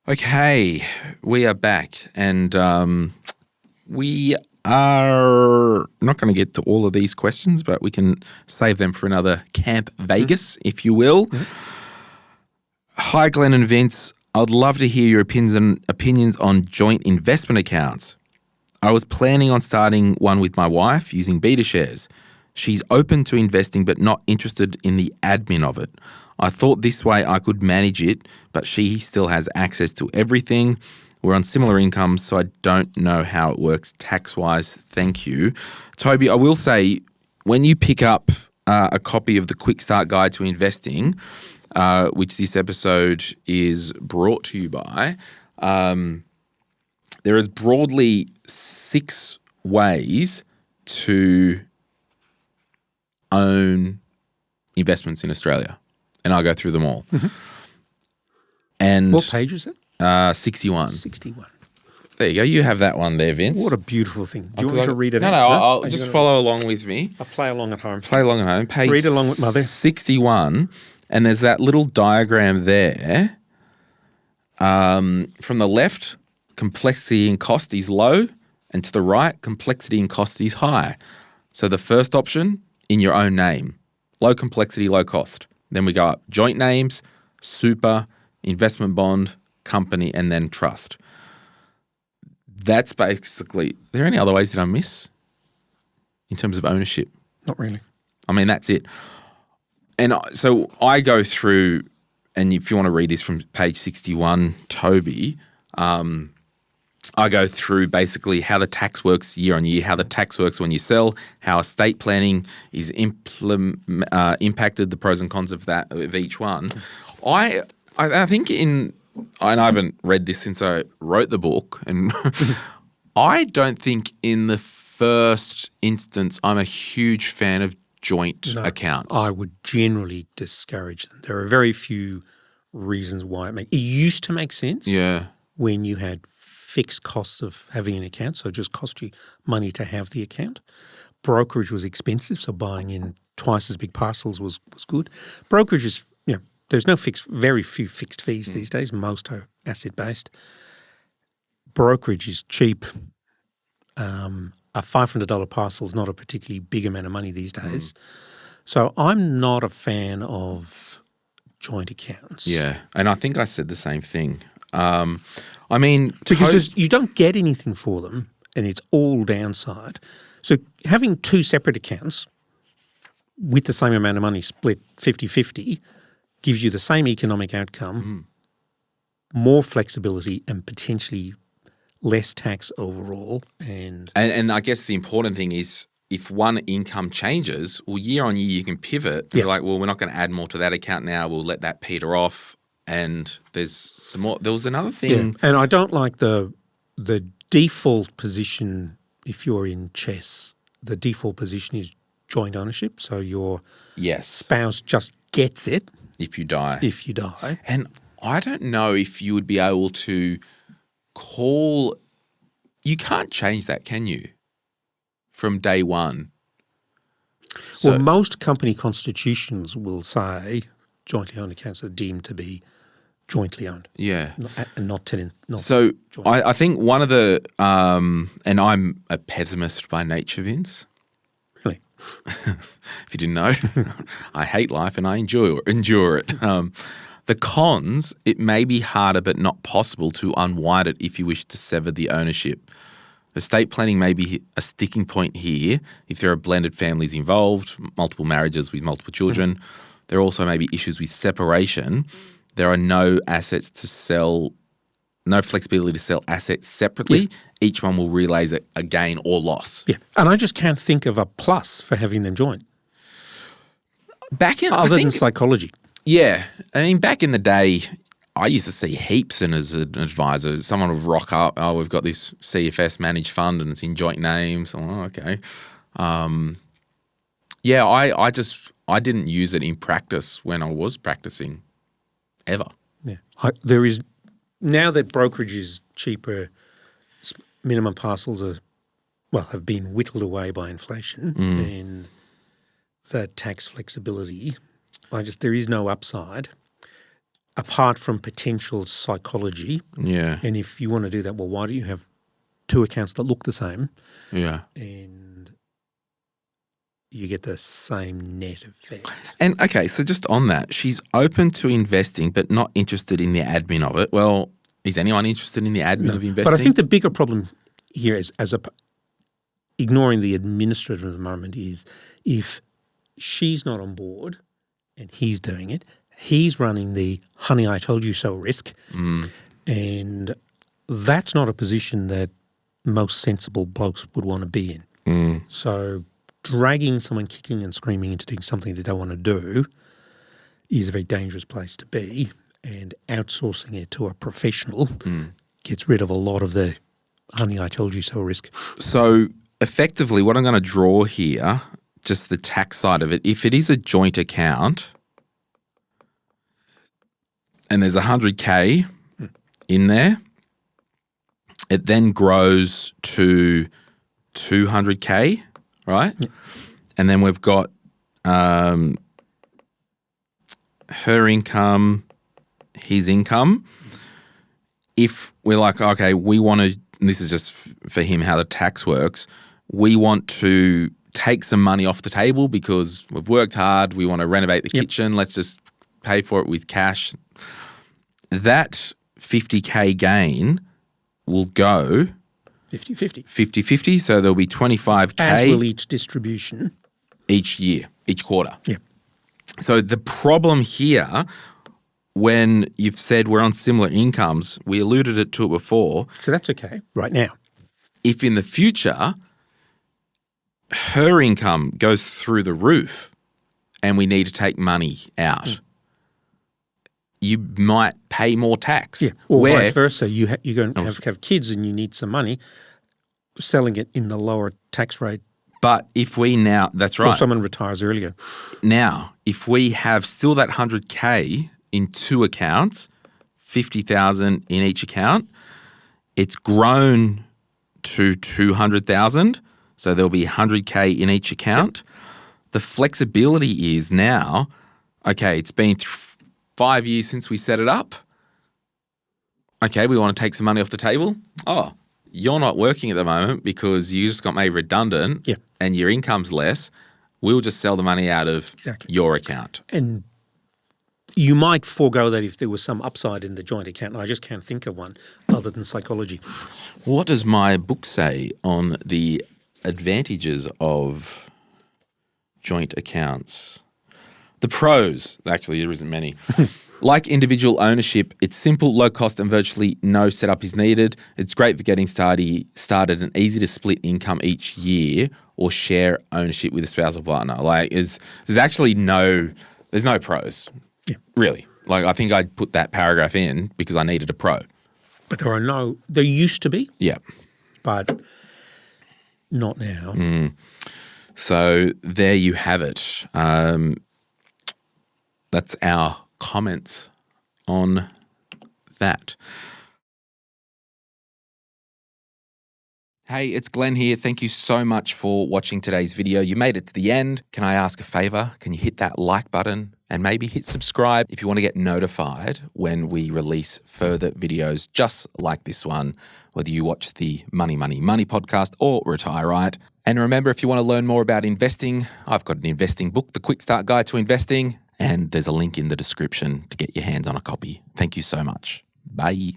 Okay, we are back, and we are not going to get to all of these questions, but we can save them for another Camp Vegas, if you will. Hi, Glen and Vince. I'd love to hear your opinions on joint investment accounts. I was planning on starting one with my wife using beta shares. She's open to investing but not interested in the admin of it. I thought this way I could manage it, but she still has access to everything. We're on similar incomes, so I don't know how it works tax-wise. Thank you. Toby, I will say, when you pick up a copy of the Quick Start Guide to Investing, which this episode is brought to you by, there is broadly 6 ways to own investments in Australia. And I'll go through them all. And what page is it? 61. 61. There you go. You have that one there, Vince. What a beautiful thing. Do you want me to read it out? No, I'll just follow along with me. I'll play along at home. Play along at home. Page read along with Mother. 61. And there's that little diagram there. From the left, complexity and cost is low. And to the right, complexity and cost is high. So the first option, in your own name. Low complexity, low cost. Then we go up joint names, super, investment bond, company, and then trust. That's basically, are there any other ways that I miss in terms of ownership? Not really. I mean, that's it. And so I go through, and if you want to read this from page 61, Toby, I go through basically how the tax works year on year, how the tax works when you sell, how estate planning is impacted, the pros and cons of that of each one. I think and I haven't read this since I wrote the book, and I don't think in the first instance I'm a huge fan of joint accounts. I would generally discourage them. There are very few reasons why it used to make sense. Yeah. When you had fixed costs of having an account, so it just cost you money to have the account. Brokerage was expensive, so buying in twice as big parcels was good. Brokerage is, there's very few fixed fees these days. Most are asset-based. Brokerage is cheap. A $500 parcel is not a particularly big amount of money these days. So I'm not a fan of joint accounts. Yeah, and I think I said the same thing. I mean, because you don't get anything for them, and it's all downside. So having 2 separate accounts with the same amount of money split 50-50 gives you the same economic outcome, more flexibility, and potentially less tax overall. And I guess the important thing is if one income changes, well, year on year you can pivot. You're like, well, we're not going to add more to that account now. We'll let that peter off. And there's some more. There was another thing. Yeah. And I don't like the default position if you're in chess. The default position is joint ownership. So your spouse just gets it. If you die. And I don't know if you would be able to call – you can't change that, can you, from day one? Well, most company constitutions will say jointly owned accounts are deemed to be jointly owned. Yeah. And not tenant. So I think one of the and I'm a pessimist by nature, Vince. Really? If you didn't know, I hate life and I endure it. The cons, it may be harder but not possible to unwind it if you wish to sever the ownership. Estate planning may be a sticking point here if there are blended families involved, multiple marriages with multiple children. There also may be issues with separation. There are no assets to sell, no flexibility to sell assets separately. Yeah. Each one will realise a gain or loss. Yeah, and I just can't think of a plus for having them joint. Other than psychology. Yeah. I mean, back in the day, I used to see heaps and as an advisor, someone would rock up, oh, we've got this CFS managed fund and it's in joint names. Oh, okay. I didn't use it in practice when I was practicing ever. Yeah. There is now that brokerage is cheaper, minimum parcels have been whittled away by inflation and the tax flexibility. There is no upside. apart from potential psychology. Yeah. And if you want to do that, well, why don't you have two accounts that look the same? Yeah. And you get the same net effect. And okay, so just on that, she's open to investing but not interested in the admin of it. Well, is anyone interested in the admin of investing? But I think the bigger problem here is, ignoring the administrative at the moment, is if she's not on board and he's doing it, he's running the honey, I told you so risk. And that's not a position that most sensible blokes would want to be in. So dragging someone kicking and screaming into doing something they don't want to do is a very dangerous place to be, and outsourcing it to a professional gets rid of a lot of the honey, I told you so risk. So effectively what I'm going to draw here, just the tax side of it, if it is a joint account and there's 100K in there, it then grows to 200K, right? Yeah. And then we've got her income, his income. If we're like, okay, we want to, and this is just for him how the tax works, we want to take some money off the table because we've worked hard, we want to renovate the kitchen, let's just pay for it with cash. That 50K gain will go 50-50. 50-50, so there'll be 25K. As will each distribution. Each year, each quarter. Yeah. So the problem here, when you've said we're on similar incomes, we alluded to it before. So that's okay right now. If in the future her income goes through the roof and we need to take money out, you might pay more tax. Yeah. Or vice versa. You're going to have kids and you need some money, selling it in the lower tax rate. But if we now, that's right. Or someone retires earlier. Now, if we have still that 100K in two accounts, 50,000 in each account, it's grown to 200,000. So there'll be 100K in each account. Yep. The flexibility is now, okay, it's been 5 years since we set it up. Okay, we want to take some money off the table. Oh, you're not working at the moment because you just got made redundant and your income's less. We'll just sell the money out of your account. And you might forego that if there was some upside in the joint account. And I just can't think of one other than psychology. What does my book say on the advantages of joint accounts? The pros, actually there isn't many. Like individual ownership, it's simple, low cost and virtually no setup is needed. It's great for getting started and easy to split income each year or share ownership with a spousal partner. Like there's actually no pros, really. Like I think I put that paragraph in because I needed a pro. But there used to be. Yeah. But not now. So there you have it. That's our comments on that. Hey, it's Glen here. Thank you so much for watching today's video. You made it to the end. Can I ask a favor? Can you hit that like button and maybe hit subscribe if you want to get notified when we release further videos just like this one, whether you watch the Money, Money, Money podcast or Retire Right. And remember, if you want to learn more about investing, I've got an investing book, The Quick Start Guide to Investing, and there's a link in the description to get your hands on a copy. Thank you so much. Bye.